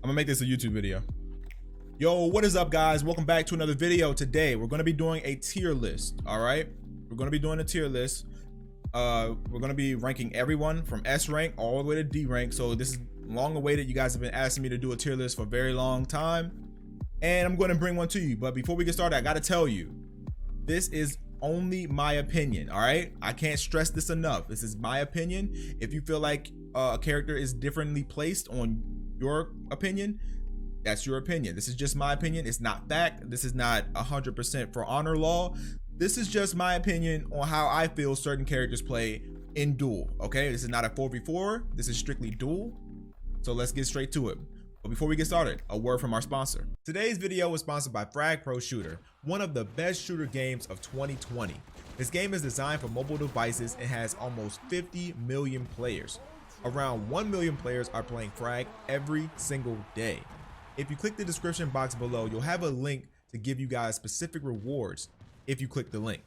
gonna make this a YouTube video. Yo, what is up, guys? Welcome back to another video. Today we're gonna be doing a tier list. All right, we're gonna be doing a tier list. We're gonna be ranking everyone from S rank all the way to D rank. So this is long awaited. You guys have been asking me to do a tier list for a very long time, and I'm gonna bring one to you. But before we get started, I gotta tell you, this is only my opinion. All right, I can't stress this enough. This is my opinion. If you feel like a character is differently placed on your opinion, that's your opinion. This is just my opinion. It's not fact. This is not 100% for honor law. This is just my opinion on how I feel certain characters play in Duel. Okay, this is not a 4v4. This is strictly Duel. So let's get straight to it. But before we get started, a word from our sponsor. Today's video was sponsored by Frag Pro Shooter, one of the best shooter games of 2020. This game is designed for mobile devices and has almost 50 million players. Around 1 million players are playing Frag every single day. If you click the description box below, you'll have a link to give you guys specific rewards if you click the link.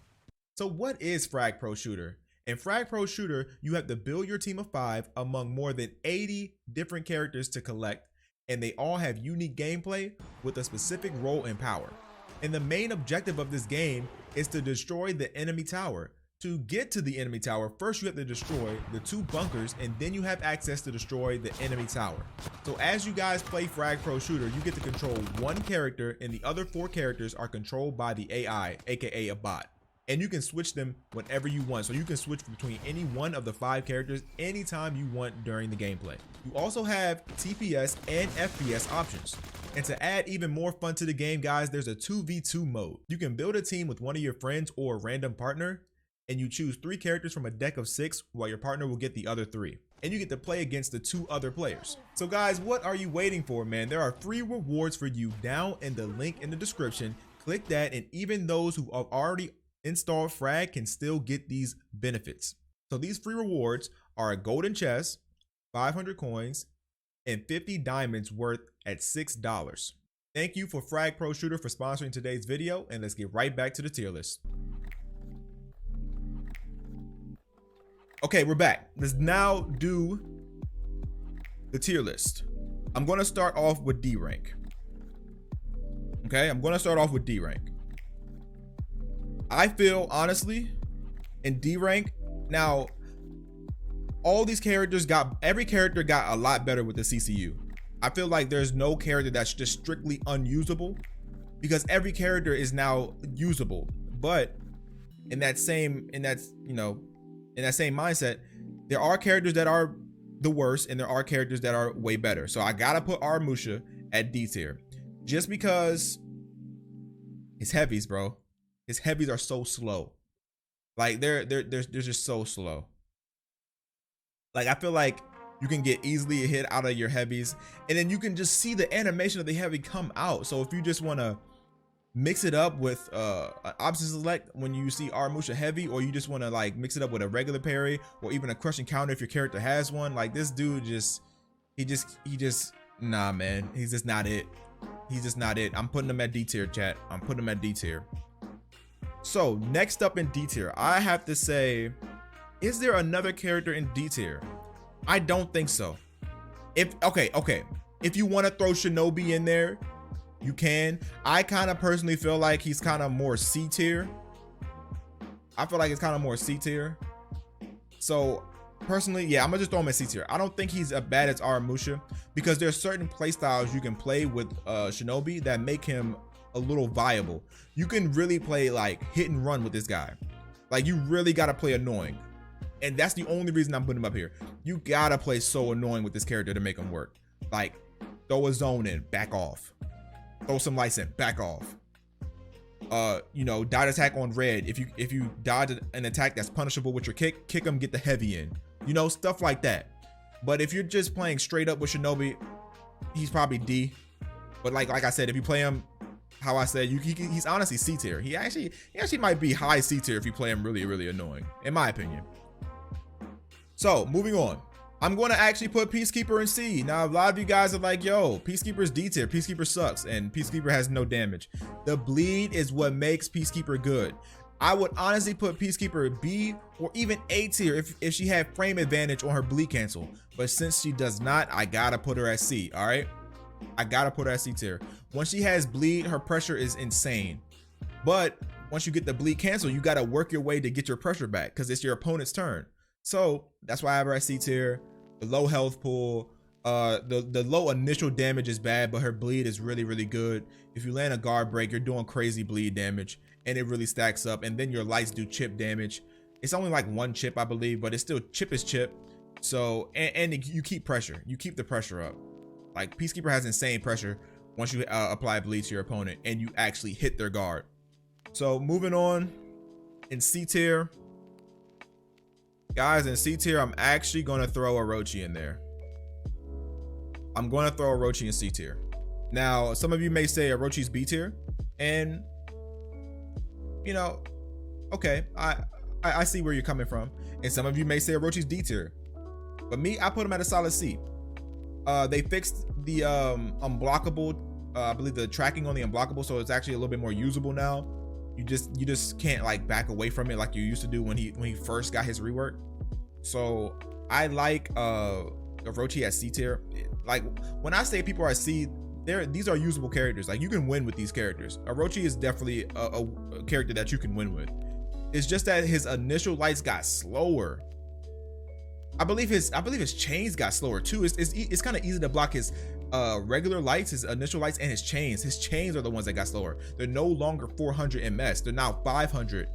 So what is Frag Pro Shooter? In Frag Pro Shooter, you have to build your team of 5 among more than 80 different characters to collect, and they all have unique gameplay with a specific role and power. And the main objective of this game is to destroy the enemy tower. To get to the enemy tower, first you have to destroy the 2 bunkers, and then you have access to destroy the enemy tower. So as you guys play Frag Pro Shooter, you get to control 1 character, and the other 4 characters are controlled by the AI, aka a bot. And you can switch them whenever you want. So you can switch between any one of the 5 characters anytime you want during the gameplay. You also have TPS and FPS options. And to add even more fun to the game, guys, there's a 2v2 mode. You can build a team with one of your friends or a random partner, and you choose 3 characters from a deck of 6, while your partner will get the other 3. And you get to play against the 2 other players. So guys, what are you waiting for, man? There are free rewards for you down in the link in the description. Click that, and even those who have already installed Frag can still get these benefits. So these free rewards are a golden chest, 500 coins, and 50 diamonds worth at $6. Thank you for Frag Pro Shooter for sponsoring today's video, and let's get right back to the tier list. Okay, we're back. Let's now do the tier list. I'm going to start off with D rank. Okay, I'm going to start off with D rank. I feel, honestly, in D rank, now, all these characters every character got a lot better with the CCU. I feel like there's no character that's just strictly unusable, because every character is now usable. But in that same mindset, there are characters that are the worst and there are characters that are way better. So I gotta put Orochi at D tier, just because his heavies, bro. His heavies are so slow. Like they're just so slow. Like I feel like you can get easily a hit out of your heavies, and then you can just see the animation of the heavy come out. So if you just want to mix it up with an option select when you see Orochi heavy, or you just want to like mix it up with a regular parry or even a crushing counter if your character has one, like this dude he just nah, man, he's just not it. He's just not it. I'm putting him at D tier, chat. I'm putting him at D tier. So next up in D tier, I have to say, is there another character in D tier? I don't think so. Okay, if you want to throw Shinobi in there, you can. I kind of personally feel like he's kind of more C tier. I feel like it's kind of more C tier. So personally, yeah, I'm gonna just throw him at C tier. I don't think he's as bad as Orochi, because there's certain play styles you can play with Shinobi that make him a little viable. You can really play like hit and run with this guy. Like you really gotta play annoying, and that's the only reason I'm putting him up here. You gotta play so annoying with this character to make him work. Like throw a zone in, back off. Throw some lights in, back off. Dodge attack on red. If you dodge an attack that's punishable with your kick him, get the heavy in. Stuff like that. But if you're just playing straight up with Shinobi, he's probably D. But like I said, if you play him how I said, he's honestly C tier. He actually might be high C tier if you play him really, really annoying, in my opinion. So moving on, I'm going to actually put Peacekeeper in C. Now, a lot of you guys are like, yo, Peacekeeper's D tier. Peacekeeper sucks, and Peacekeeper has no damage. The bleed is what makes Peacekeeper good. I would honestly put Peacekeeper B or even A tier if she had frame advantage on her bleed cancel. But since she does not, I gotta put her at C, all right? I gotta put her at C tier. Once she has bleed, her pressure is insane. But once you get the bleed cancel, you gotta work your way to get your pressure back because it's your opponent's turn. So that's why I have her at C tier. The low health pool, the low initial damage is bad, but her bleed is really, really good. If you land a guard break, you're doing crazy bleed damage, and it really stacks up. And then your lights do chip damage. It's only like 1 chip, I believe, but it's still chip is chip. So and you keep pressure. You keep the pressure up. Like Peacekeeper has insane pressure once you apply bleed to your opponent and you actually hit their guard. So moving on, in C tier, guys, in C tier, I'm actually going to throw Orochi in there. I'm going to throw Orochi in C tier. Now, some of you may say Orochi's B tier, and you know, okay, I see where you're coming from. And some of you may say Orochi's D tier, but me, I put him at a solid C. They fixed the unblockable, I believe the tracking on the unblockable, so it's actually a little bit more usable now. You just can't like back away from it like you used to do when he first got his rework. So I like Orochi at C tier. Like when I say people are C, these are usable characters. Like you can win with these characters. Orochi is definitely a character that you can win with. It's just that his initial lights got slower. I believe his chains got slower too. It's kind of easy to block his regular lights, his initial lights, and his chains. His chains are the ones that got slower. They're no longer 400 ms. They're now 500.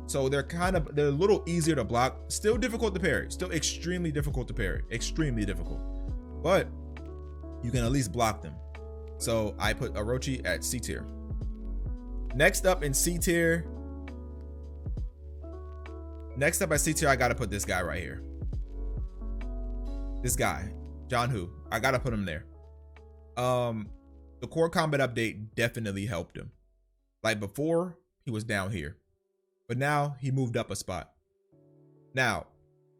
So they're a little easier to block. Still difficult to parry. Still extremely difficult to parry. Extremely difficult. But you can at least block them. So I put Orochi at C tier. Next up in C tier. Next up at C tier, I gotta put this guy right here. This guy, John Hu. I gotta put him there. The core combat update definitely helped him. Like before, he was down here, but now he moved up a spot. Now,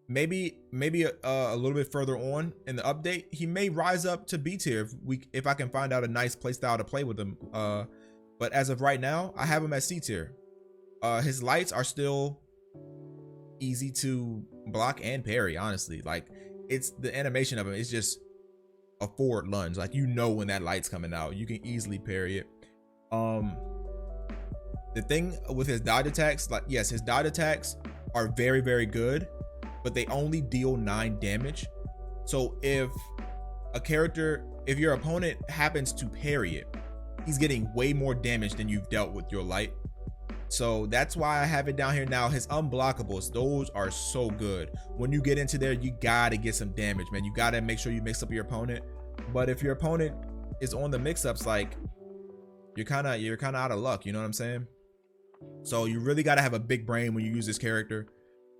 maybe a little bit further on in the update, he may rise up to B tier if I can find out a nice play style to play with him. But as of right now, I have him at C tier. His lights are still easy to block and parry, honestly. Like it's the animation of him, it's just a forward lunge. Like you know when that light's coming out, you can easily parry it. The thing with his dodge attacks, like yes, his dodge attacks are very, very good, but they only deal 9 damage. So if your opponent happens to parry it, he's getting way more damage than you've dealt with your light. So that's why I have it down here now. His unblockables, those are so good. When you get into there, you gotta get some damage, man. You gotta make sure you mix up your opponent. But if your opponent is on the mix-ups, like you're kind of out of luck, you know what I'm saying? So you really gotta have a big brain when you use this character.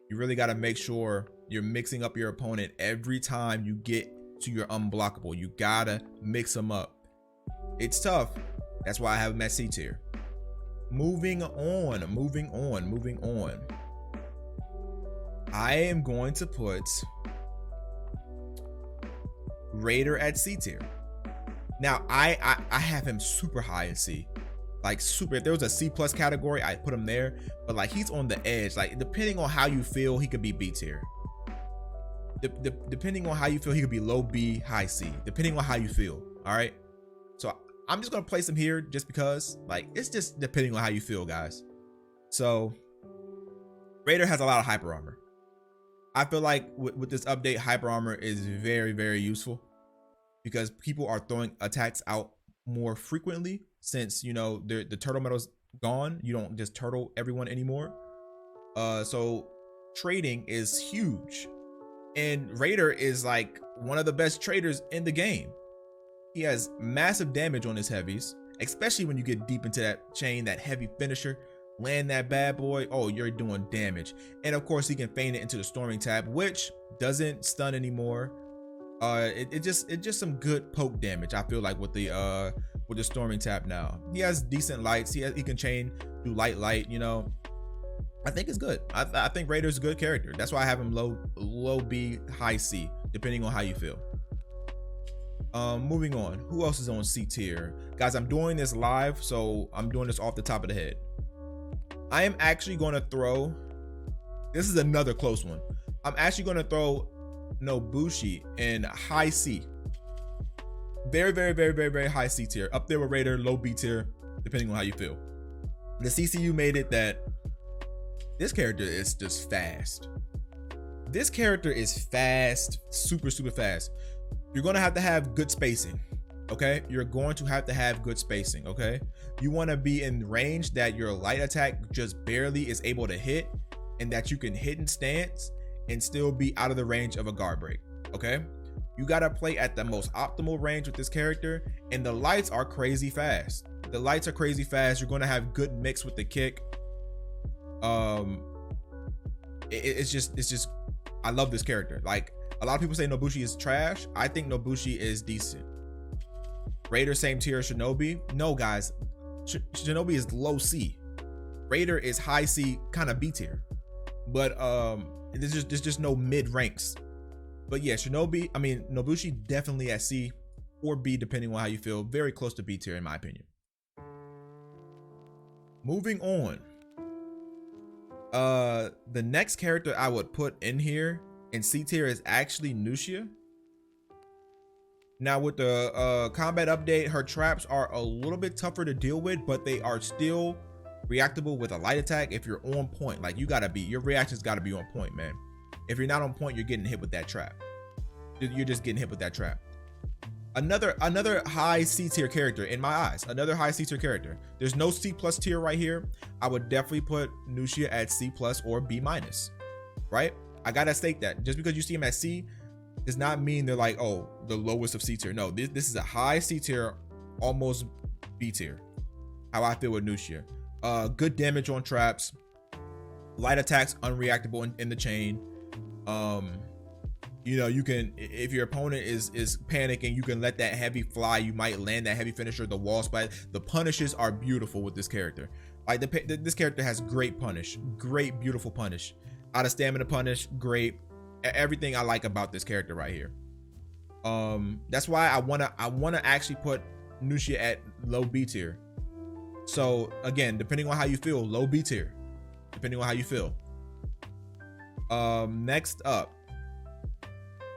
You really gotta make sure you're mixing up your opponent every time you get to your unblockable. You gotta mix them up. It's tough. That's why I have him at C tier. Moving on. I am going to put Raider at C tier. Now I have him super high in C. Like super, if there was a C+ category, I'd put him there. But like he's on the edge. Like depending on how you feel, he could be B tier. Depending on how you feel, he could be low B, high C. Depending on how you feel. All right. So I'm just gonna place him here just because, like, it's just depending on how you feel, guys. So Raider has a lot of hyper armor. I feel like with this update, hyper armor is very, very useful because people are throwing attacks out more frequently since, you know, the turtle metal's gone. You don't just turtle everyone anymore. So trading is huge, and Raider is like one of the best traders in the game. He has massive damage on his heavies, especially when you get deep into that chain, that heavy finisher. Land that bad boy, oh, you're doing damage. And of course, he can feign it into the storming tab, which doesn't stun anymore. It's just some good poke damage, I feel like, with the storming tab now. He has decent lights. He can chain, do light, you know. I think it's good. I think Raider's a good character. That's why I have him low B, high C, depending on how you feel. Moving on. Who else is on C tier? Guys, I'm doing this live, so I'm doing this off the top of the head. I am actually going to throw, this is another close one. I'm actually going to throw Nobushi in high C Very, very, very, very, very high C tier. Up there with Raider, low B tier, depending on how you feel. The CCU made it that this character is just fast. This character is fast, super, super fast. You're gonna have to have good spacing, okay? You're going to have good spacing, okay? You wanna be in range that your light attack just barely is able to hit, and that you can hit in stance and still be out of the range of a guard break, okay? You gotta play at the most optimal range with this character, and the lights are crazy fast. The lights are crazy fast. You're gonna have good mix with the kick. It's just, I love this character. Like, a lot of people say Nobushi is trash. I think Nobushi is decent. Raider, same tier as Shinobi. No, guys, Shinobi is low C. Raider is high C, kind of B tier. But there's just no mid ranks. But yeah, Nobushi definitely at C or B, depending on how you feel. Very close to B tier, in my opinion. Moving on. The next character I would put in here in C tier is actually Nushia. Now with the combat update, her traps are a little bit tougher to deal with, but they are still reactable with a light attack if you're on point. Like, your reactions gotta be on point, man. If you're not on point, you're getting hit with that trap. You're just getting hit with that trap. Another high C tier character in my eyes. Another high C tier character. There's no C plus tier right here. I would definitely put Nushia at C plus or B minus, right? I gotta state that. Just because you see him at C does not mean they're like, oh, the lowest of C tier. No, this is a high C tier, almost B tier. How I feel with Nushia. Good damage on traps, light attacks unreactable in the chain. You know, you can, if your opponent is panicking, you can let that heavy fly. You might land that heavy finisher, the wall splat. The punishes are beautiful with this character. Like, this character has great punish, great beautiful punish, out of stamina punish, great. Everything I like about this character right here. That's why I wanna actually put Nushia at low B tier. So again, depending on how you feel, low B tier, depending on how you feel. Next up,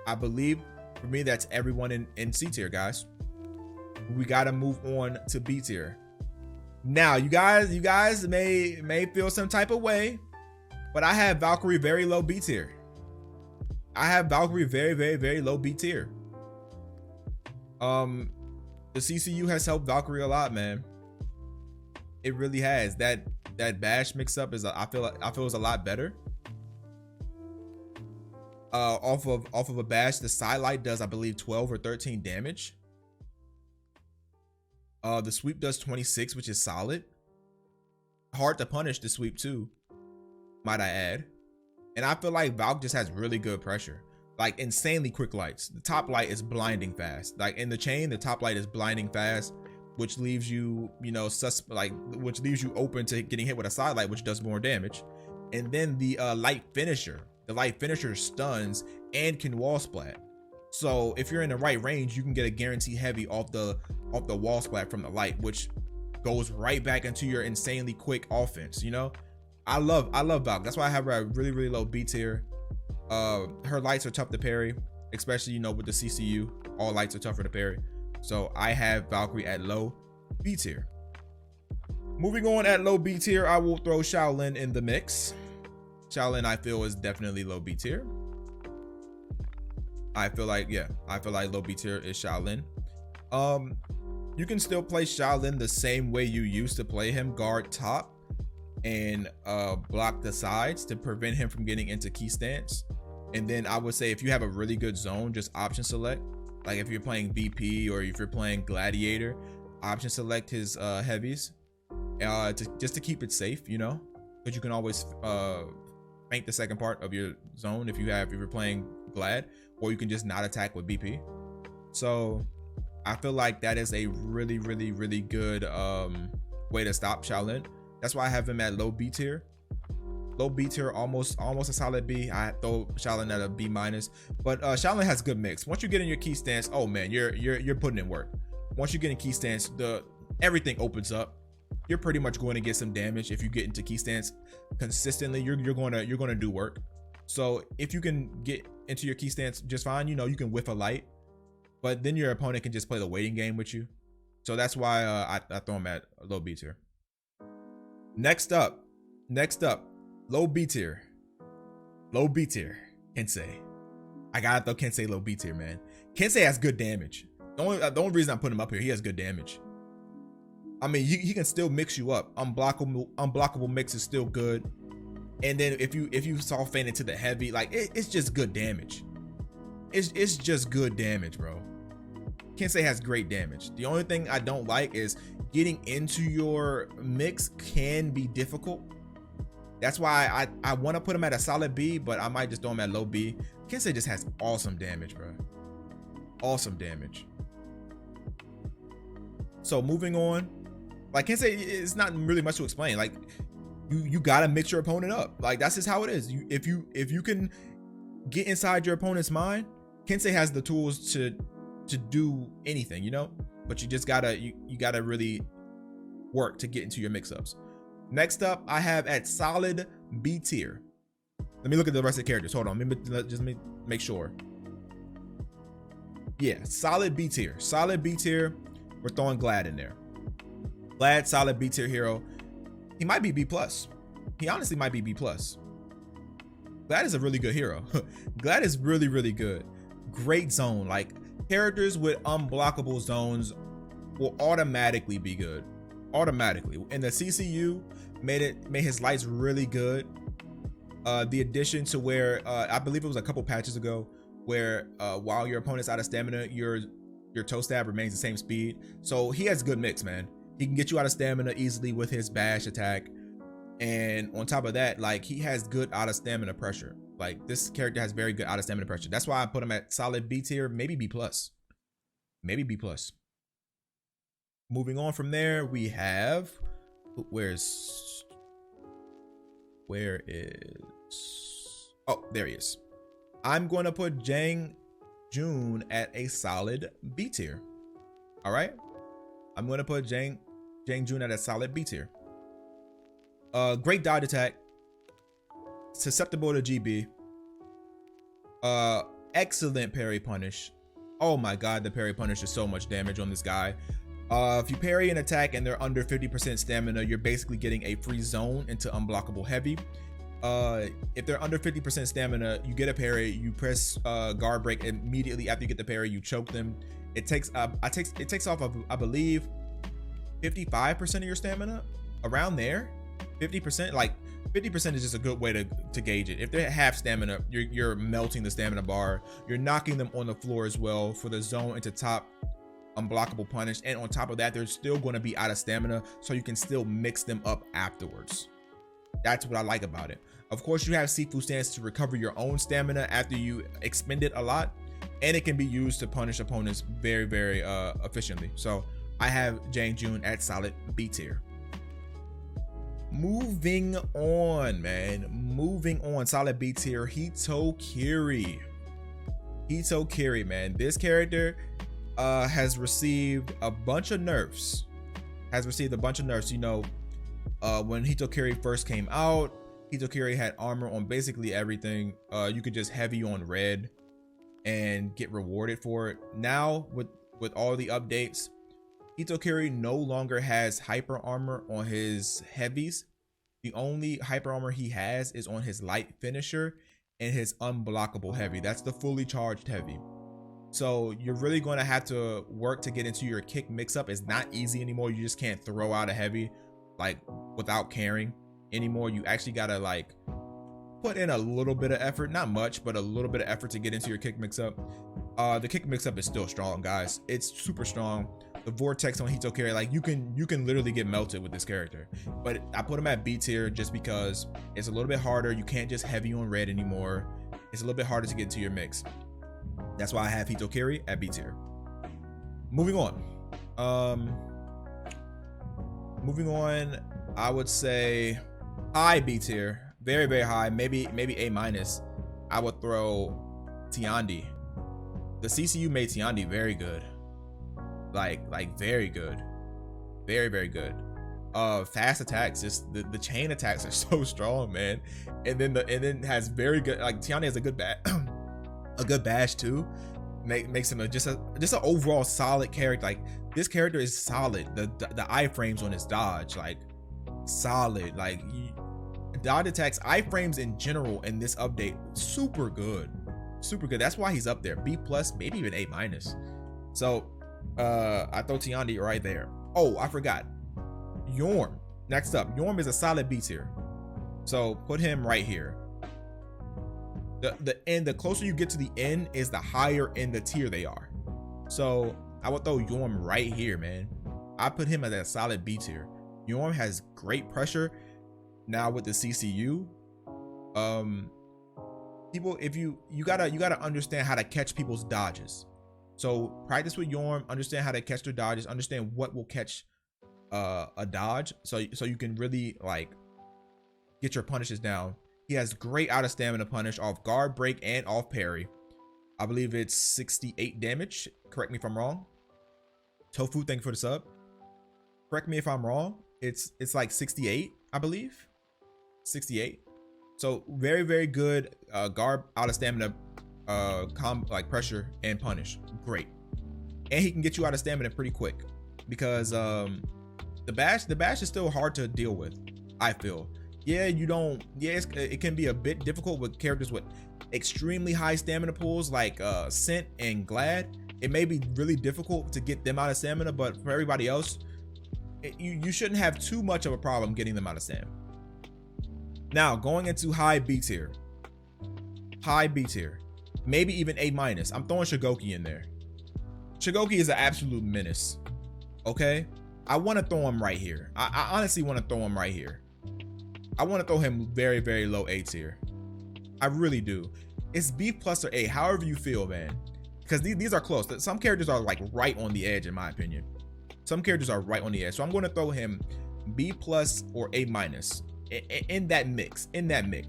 I believe for me that's everyone in C tier, guys. We gotta move on to B tier. Now, you guys may feel some type of way, but I have Valkyrie very low B tier. I have Valkyrie very, very, very low B tier. The CCU has helped Valkyrie a lot, man. It really has. That bash mix up is I feel is a lot better. Off of a bash, the sidelight does, I believe, 12 or 13 damage. The sweep does 26, which is solid. Hard to punish the sweep too, might I add. And I feel like Valk just has really good pressure, like insanely quick lights. The top light is blinding fast. Like in the chain, the top light is blinding fast, which leaves you, which leaves you open to getting hit with a side light, which does more damage. And then the light finisher. The light finisher stuns and can wall splat. So if you're in the right range, you can get a guarantee heavy off the wall splat from the light, which goes right back into your insanely quick offense. You know, I love Valk. That's why I have her at really, really low B tier. Her lights are tough to parry, especially, you know, with the CCU. All lights are tougher to parry. So I have Valkyrie at low B tier. Moving on, at low B tier, I will throw Shaolin in the mix. Shaolin, I feel, is definitely low B tier. I feel like low B tier is Shaolin. You can still play Shaolin the same way you used to play him, guard top and block the sides to prevent him from getting into key stance. And then I would say if you have a really good zone, just option select. Like if you're playing BP or if you're playing Gladiator, option select his heavies just to keep it safe, you know, because you can always feint the second part of your zone if you're playing Glad, or you can just not attack with BP. So I feel like that is a really, really, really good way to stop Shaolin. That's why I have him at low B tier. Low B tier, almost a solid B. I throw Shaolin at a B minus, but Shaolin has good mix. Once you get in your key stance, oh man, you're putting in work. Once you get in key stance, everything opens up. You're pretty much going to get some damage if you get into key stance consistently. You're going to do work. So if you can get into your key stance just fine, you know, you can whiff a light. but then your opponent can just play the waiting game with you. So that's why I throw him at low B tier. Next up, low B tier. Kensei. I gotta throw Kensei low B tier, man. Kensei has good damage. The only reason I put him up here, he has good damage. I mean, he can still mix you up. Unblockable mix is still good. And then if you soft fan into the heavy, like it's just good damage. It's just good damage, bro. Kensei has great damage. The only thing I don't like is getting into your mix can be difficult. That's why I want to put him at a solid B, but I might just throw him at low B. Kensei just has awesome damage, bro. Awesome damage. So moving on, like Kensei, it's not really much to explain. Like you gotta mix your opponent up. Like that's just how it is. If you can get inside your opponent's mind, Kensei has the tools to do anything, you know. But you just gotta you gotta really work to get into your mix-ups. Next up, I have at solid B tier. Let me look at the rest of the characters. Hold on, let me make sure. Yeah, solid B tier. Solid B tier. We're throwing Glad in there. Glad, solid B tier hero. He might be B plus. He honestly might be B plus. Glad is a really good hero. Glad is really, really good. Great zone. Like characters with unblockable zones will automatically be good. Automatically. And the CCU made his lights really good. The addition to where I believe it was a couple patches ago where while your opponent's out of stamina, your toe stab remains the same speed. So he has good mix, man. He can get you out of stamina easily with his bash attack. And on top of that, like he has good out of stamina pressure. Like this character has very good out of stamina pressure. That's why I put him at solid B tier, maybe B plus. Maybe B plus. Moving on from there, we have where is oh, there he is. I'm going to put Jang Jun at a solid B tier. All right, I'm going to put Jang Jun at a solid B tier. Great dodge attack, susceptible to GB. Excellent parry punish. Oh my god, the parry punish is so much damage on this guy. If you parry an attack and they're under 50% stamina, you're basically getting a free zone into unblockable heavy. If they're under 50% stamina, you get a parry, you press guard break immediately after you get the parry, you choke them. It takes off of, I believe, 55% of your stamina, around there. 50%, like 50% is just a good way to gauge it. If they're at half stamina, you're melting the stamina bar. You're knocking them on the floor as well for the zone into top unblockable punish. And on top of that, they're still going to be out of stamina, so you can still mix them up afterwards. That's what I like about it. Of course, you have Sifu stance to recover your own stamina after you expend it a lot, and it can be used to punish opponents very, very efficiently. So I have Jang Jun at solid B tier. Moving on, man. Moving on, solid B tier, Hitokiri. Hitokiri, man. This character has received a bunch of nerfs. You know, when Hitokiri first came out, Hitokiri had armor on basically everything. You could just heavy on red and get rewarded for it. Now with all the updates, Hitokiri no longer has hyper armor on his heavies. The only hyper armor he has is on his light finisher and his unblockable heavy. That's the fully charged heavy. So you're really going to have to work to get into your kick mix up. It's not easy anymore. You just can't throw out a heavy like without caring anymore. You actually got to like put in a little bit of effort, not much, but a little bit of effort to get into your kick mix up. The kick mix up is still strong, guys. It's super strong. The vortex on Hitokiri, like you can literally get melted with this character. But I put him at B tier just because it's a little bit harder. You can't just heavy on red anymore. It's a little bit harder to get into your mix. That's why I have Hitokiri at B tier. Moving on. I would say high B tier, very, very high, maybe A minus. I would throw Tiandi. The CCU made Tiandi very good. Like very good. Very, very good. Fast attacks, just the chain attacks are so strong, man. And then has very good, like Tiandi has a good a good bash too. makes him just an overall solid character. Like, this character is solid. The iframes on his dodge, like, solid. Like, dodge attacks, iframes in general in this update, super good. Super good. That's why he's up there. B+, maybe even A-. So I throw Tiandi right there. Oh, I forgot. Yorm. Next up, Yorm is a solid B tier. So put him right here. The closer you get to the end is the higher in the tier they are. So I would throw Yorm right here, man. I put him at a solid B tier. Yorm has great pressure now with the CCU. People, if you gotta understand how to catch people's dodges. So practice with Yorm, understand how to catch their dodges, understand what will catch a dodge, so you can really like get your punishes down. He has great out of stamina punish off guard break and off parry. I believe it's 68 damage. Correct me if I'm wrong. Tofu, thank you for the sub. Correct me if I'm wrong. It's like 68, I believe. 68. So very, very good guard out of stamina like pressure and punish. Great. And he can get you out of stamina pretty quick, because the bash is still hard to deal with, I feel. Yeah, it can be a bit difficult with characters with extremely high stamina pools like Cent and Glad. It may be really difficult to get them out of stamina, but for everybody else, you shouldn't have too much of a problem getting them out of stamina. Now, going into high B tier. High B tier. Maybe even A-. I'm throwing Shigoki in there. Shigoki is an absolute menace. Okay? I want to throw him right here. I honestly want to throw him right here. I want to throw him very, very low A tier. I really do. It's B+ or A, however you feel, man. Because these are close. Some characters are like right on the edge, in my opinion. Some characters are right on the edge. So I'm going to throw him B+ or A- in that mix.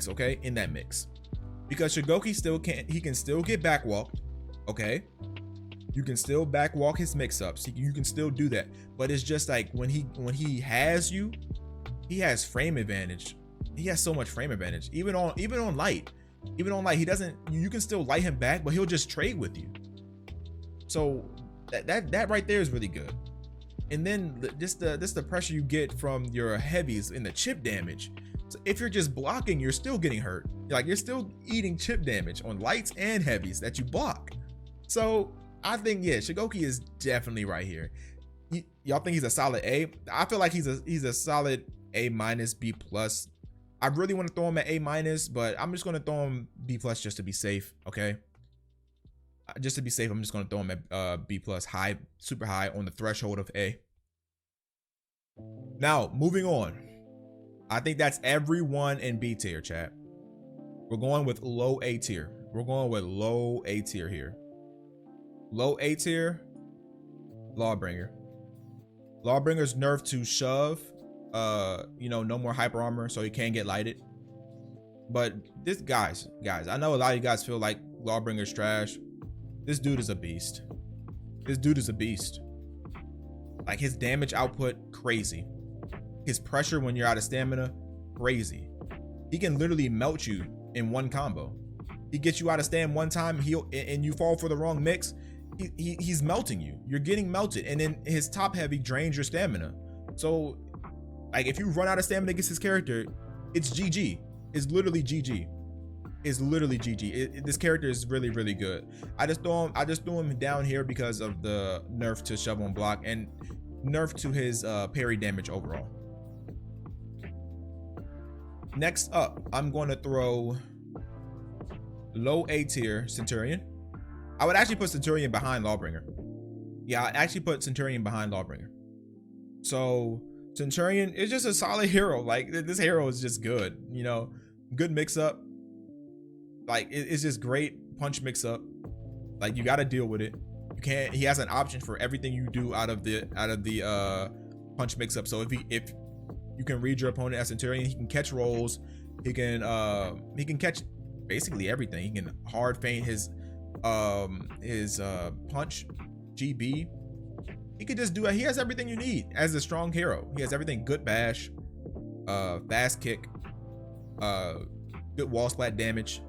Okay? In that mix. Because Shigoki he can still get backwalked. Okay? You can still backwalk his mix-ups. You can still do that. But it's just like when he has you, he has frame advantage. He has so much frame advantage. Even on light. Even on light, he doesn't. You can still light him back, but he'll just trade with you. So that right there is really good. And then just the pressure you get from your heavies in the chip damage. So if you're just blocking, you're still getting hurt. Like, you're still eating chip damage on lights and heavies that you block. So I think, yeah, Shigoki is definitely right here. Y'all think he's a solid A? I feel like he's a solid A-, B+. I really want to throw him at A-, but I'm just going to throw him B+ just to be safe, okay? Just to be safe, I'm just going to throw him at B+, high, super high, on the threshold of A. Now, moving on. I think that's everyone in B tier, chat. We're going with low A tier. We're going with low A tier here. Low A tier, Lawbringer. Lawbringer's nerfed to shove. No more hyper armor, so he can't get lighted. But this guys, I know a lot of you guys feel like Lawbringer's trash. This dude is a beast. This dude is a beast. Like, his damage output, crazy. His pressure when you're out of stamina, crazy. He can literally melt you in one combo. He gets you out of stamina one time, and you fall for the wrong mix, he's melting you. You're getting melted, and then his top heavy drains your stamina. So, like, if you run out of stamina against his character, it's GG. It's literally GG. It's literally GG. This character is really, really good. I just threw him down here because of the nerf to shove on block and nerf to his parry damage overall. Next up, I'm going to throw low A tier Centurion. I would actually put Centurion behind Lawbringer. Yeah, I'd actually put Centurion behind Lawbringer. So Centurion is just a solid hero. Like, this hero is just good, good mix up. Like, it's just great punch mix up. Like, you got to deal with it. He has an option for everything you do out of the punch mix up. So if you can read your opponent as Centurion, he can catch rolls. He can catch basically everything. He can hard feint his punch, GB. He could just do it. He has everything you need as a strong hero. He has everything: good bash, fast kick, good wall splat damage,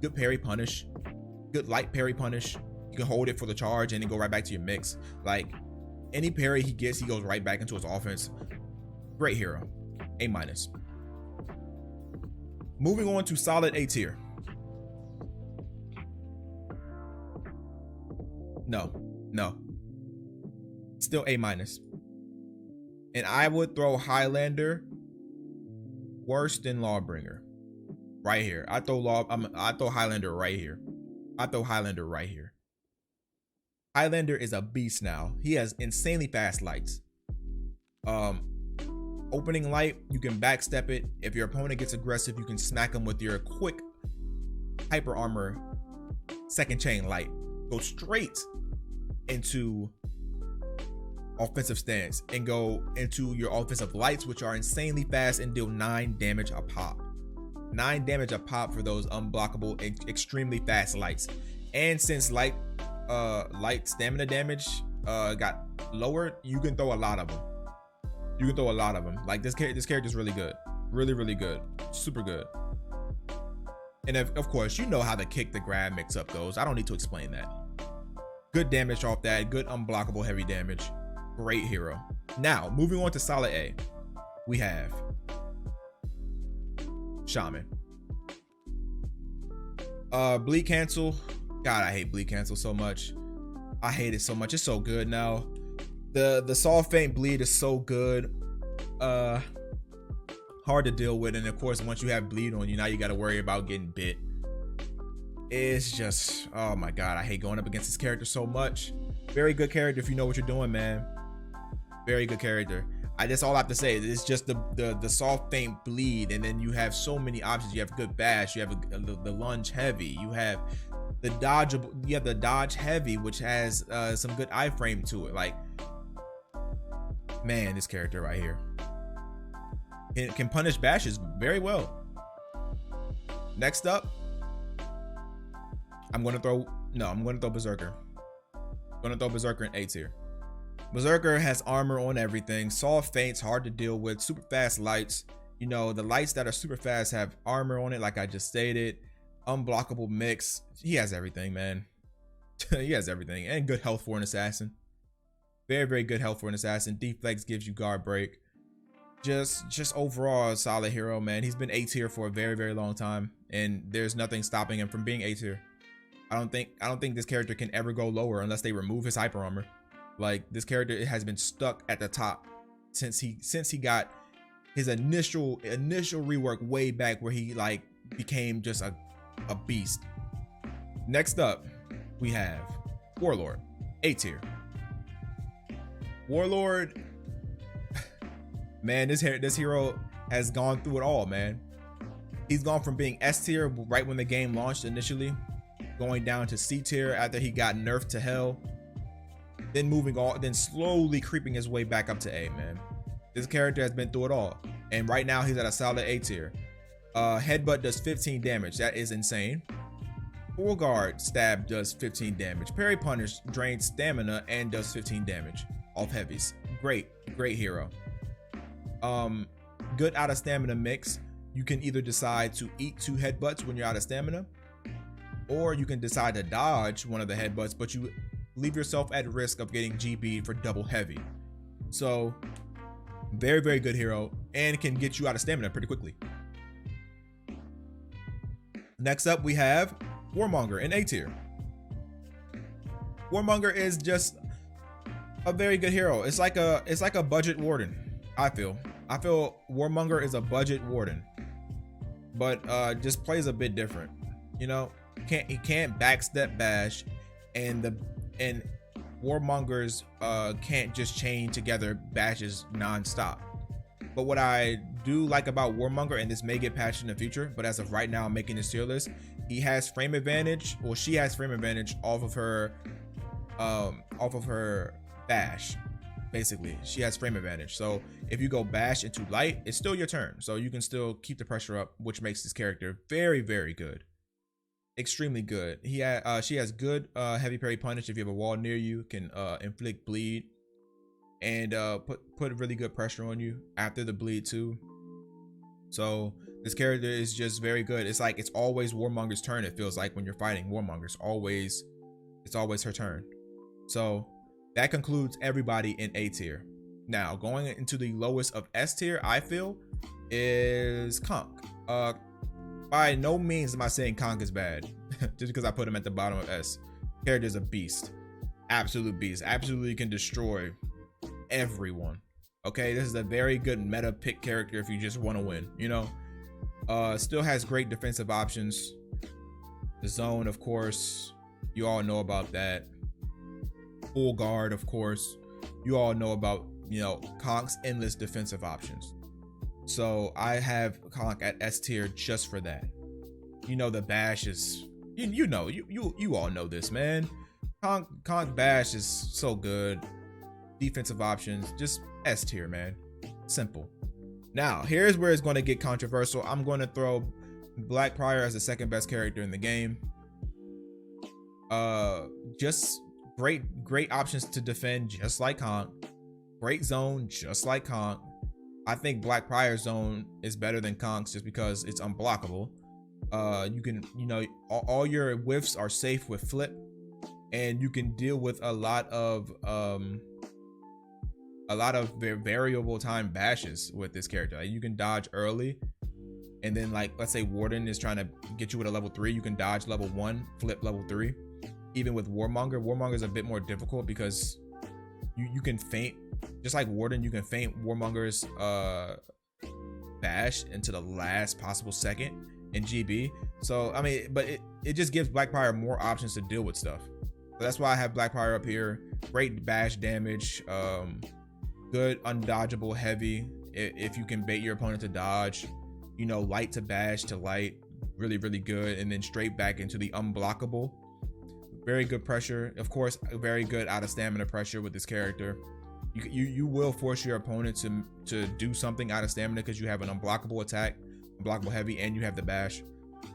good parry punish, good light parry punish. You can hold it for the charge and then go right back to your mix. Like any parry he gets, he goes right back into his offense. Great hero. A-. Moving on to solid A tier. No. Still A-. And I would throw Highlander worse than Lawbringer. Right here. I throw Highlander right here. Highlander is a beast now. He has insanely fast lights. Opening light, you can backstep it. If your opponent gets aggressive, you can smack him with your quick hyper armor second chain light. Go straight into offensive stance and go into your offensive lights, which are insanely fast and deal 9 damage a pop. 9 damage a pop for those unblockable and extremely fast lights. And since light stamina damage got lowered, you can throw a lot of them. Like this character is really good. Really good. Super good. And of course, you know how the kick the grab mix up goes. I don't need to explain that. Good damage off that. Good unblockable heavy damage. Great hero. Now, moving on to solid A, we have Shaman. Bleed cancel. God, I hate bleed cancel so much. I hate it so much. It's so good now. The soft faint bleed is so good. Hard to deal with, and of course, once you have bleed on you, now you got to worry about getting bit. It's just, oh my god, I hate going up against this character so much. Very good character if you know what you're doing, man. Very good character. That's all I have to say. It's just the soft faint bleed, and then you have so many options. You have good bash, you have the lunge heavy, you have the dodgeable, you have the dodge heavy, which has some good iframe to it. Like, man, this character right here can punish bashes very well. Next up, I'm gonna throw Berserker. I'm gonna throw Berserker in A tier. Berserker has armor on everything, soft feints, hard to deal with, super fast lights. You know, the lights that are super fast have armor on it, like I just stated. Unblockable mix. He has everything, man. He has everything, and good health for an assassin. Very good health for an assassin. Deflex gives you guard break. Just overall a solid hero, man. He's been A tier for a very long time, and there's nothing stopping him from being A tier. I don't think this character can ever go lower unless they remove his hyper armor. Like, this character has been stuck at the top since he got his initial rework way back, where he like became just a beast. Next up, we have Warlord, A tier. Warlord, man, this hero has gone through it all, man. He's gone from being S tier right when the game launched initially, going down to C tier after he got nerfed to hell, then moving on, then slowly creeping his way back up to A, man. This character has been through it all, and right now he's at a solid A tier. Headbutt does 15 damage. That is insane. Full guard stab does 15 damage. Parry punish drains stamina and does 15 damage off heavies. Great hero. Good out of stamina mix. You can either decide to eat 2 headbutts when you're out of stamina, or you can decide to dodge one of the headbutts, but you leave yourself at risk of getting GB for double heavy. So very good hero, and can get you out of stamina pretty quickly. Next up, we have Warmonger in A tier. Warmonger is just a very good hero. It's like a budget Warden. I feel Warmonger is a budget Warden, but just plays a bit different. You know, he can't backstep bash, and Warmongers can't just chain together bashes non-stop. But what I do like about Warmonger, and this may get patched in the future, but as of right now I'm making this tier list, he has frame advantage, well, she has frame advantage off of her bash. Basically, she has frame advantage. So if you go bash into light, it's still your turn, so you can still keep the pressure up, which makes this character very good. Extremely good. She has good heavy parry punish. If you have a wall near you, can inflict bleed and put really good pressure on you after the bleed too. So this character is just very good. It's like it's always Warmonger's turn. It feels like when you're fighting Warmongers, always It's always her turn. So that concludes everybody in A tier. Now going into the lowest of S tier, I feel, is Conk. By no means am I saying Conk is bad just because I put him at the bottom of S. Character's a beast, absolute beast, absolutely can destroy everyone. Okay, this is a very good meta pick character if you just want to win, you know. Still has great defensive options. The zone, of course, you all know about that. Full guard, of course, you all know about, you know, Conk's endless defensive options. So I have Conk at S tier just for that. You know, the bash is, you all know this, man. Conk bash is so good. Defensive options, just S tier, man. Simple. Now here's where it's going to get controversial. I'm going to throw Blackbriar as the second best character in the game. Just great options to defend, just like Conk. Great zone, just like Conk. I think Blackbriar's zone is better than Conk's just because it's unblockable. You can, you know, all your whiffs are safe with flip, and you can deal with a lot of variable time bashes with this character. Like, you can dodge early, and then, like, let's say Warden is trying to get you with a level 3, you can dodge level 1, flip level 3. Even with Warmonger is a bit more difficult because you can feint, just like Warden, you can feint Warmonger's bash into the last possible second in GB. So I mean, but it just gives Blackbriar more options to deal with stuff. So that's why I have Blackbriar up here. Great bash damage, good undodgeable heavy if you can bait your opponent to dodge, you know, light to bash to light, really good, and then straight back into the unblockable. Very good pressure, of course. Very good out of stamina pressure with this character. You will force your opponent to do something out of stamina because you have an unblockable attack, unblockable heavy, and you have the bash.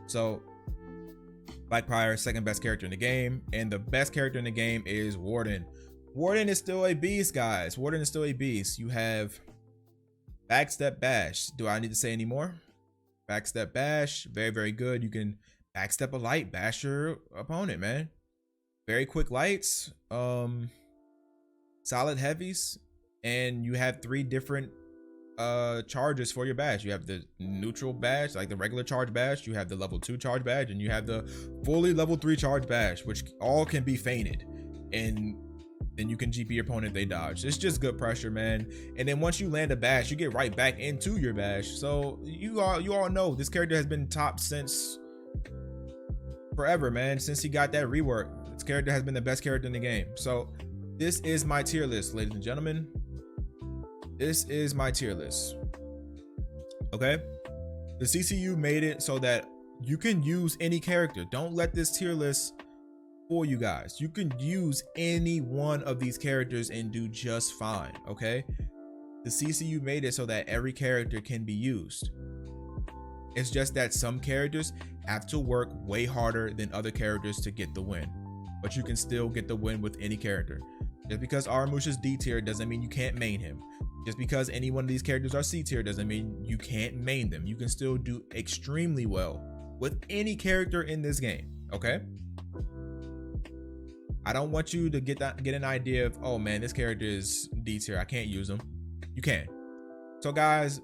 So Blackbriar, second best character in the game, and the best character in the game is Warden. Warden is still a beast, guys. Warden is still a beast. You have backstep bash. Do I need to say any more? Backstep bash, very good. You can backstep a light, bash your opponent, man. Very quick lights, solid heavies, and you have 3 different charges for your bash. You have the neutral bash, like the regular charge bash, you have the level 2 charge bash, and you have the fully level 3 charge bash, which all can be feinted, and then you can GP your opponent if they dodge. It's just good pressure, man. And then once you land a bash, you get right back into your bash. So you all know this character has been top since forever, man. Since he got that rework, this character has been the best character in the game. So this is my tier list, ladies and gentlemen. This is my tier list. Okay, the CCU made it so that you can use any character. Don't let this tier list fool you guys. You can use any one of these characters and do just fine. Okay, the CCU made it so that every character can be used. It's just that some characters have to work way harder than other characters to get the win, but you can still get the win with any character. Just because Orochi's D tier doesn't mean you can't main him. Just because any one of these characters are C tier doesn't mean you can't main them. You can still do extremely well with any character in this game. Okay, I don't want you to get an idea of, oh man, this character is D tier, I can't use him. You can. So guys,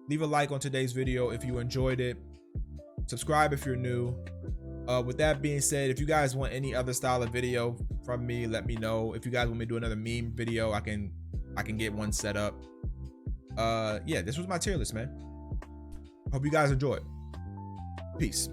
leave a like on today's video if you enjoyed it. Subscribe if you're new. With that being said, if you guys want any other style of video from me, let me know. If you guys want me to do another meme video, I can get one set up. Yeah, this was my tier list, man. Hope you guys enjoyed. Peace.